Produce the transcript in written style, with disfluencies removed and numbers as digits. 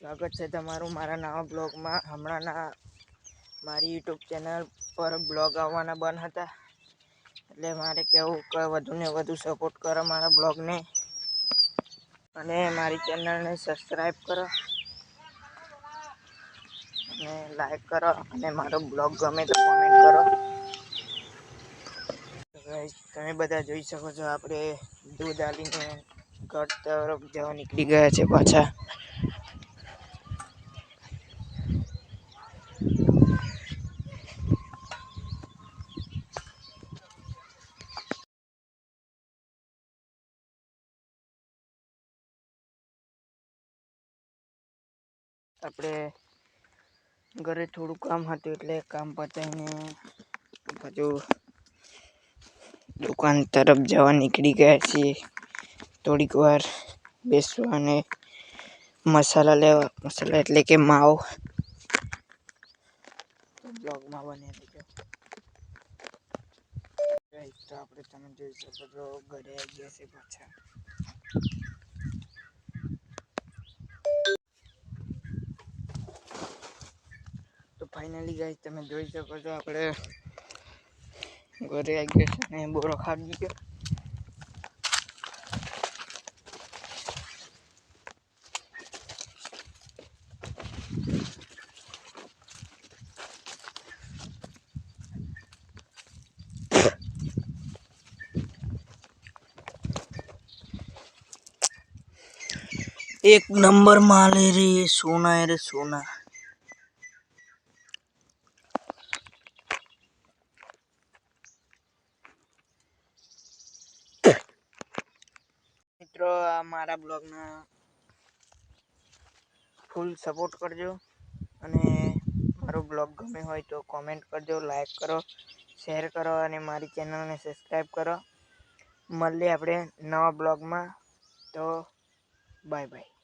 સ્વાગત છે તમારું મારા નવા બ્લોગમાં. હમણાંના મારી યુટ્યુબ ચેનલ પર બ્લોગ આવવાના બંધ હતા, એટલે મારે કહેવું કે વધુ ને વધુ સપોર્ટ કરો મારા બ્લોગને અને મારી ચેનલને સબસ્ક્રાઈબ કરો અને લાઈક કરો અને મારો બ્લોગ ગમે તો કોમેન્ટ કરો. તમે બધા જોઈ શકો છો, આપણે દૂધ આલીને ઘર તરફ જવા નીકળી ગયા છે પાછા. આપણે ઘરે થોડું કામ હતું એટલે કામ પતાવીને હજુ દુકાન તરફ જવા નીકળી ગયા છીએ. થોડીક વાર બેસવા અને મસાલા લેવા, મસાલા એટલે કે માવો. બ્લોગમાં બને રહેજો. તો આપણે તમે જોઈ શકો છો, ઘરે આવી ગયા છે પાછા. તો ફાઇનલી ગાઈસ તમે જોઈ શકો છો, આપણે ઘરે આવી ગયા છે અને બોરો ખાઈ ગયો. एक नंबर माल है रे, सोना है रे सोना. મિત્રો, આ મારા બ્લોગના ફૂલ સપોર્ટ કરજો અને મારો બ્લોગ ગમે હોય તો કોમેન્ટ કરજો, લાઈક કરો, શેર કરો અને મારી ચેનલને સબસ્ક્રાઈબ કરો. મળીએ આપણે નવા બ્લોગમાં. તો બાય બાય.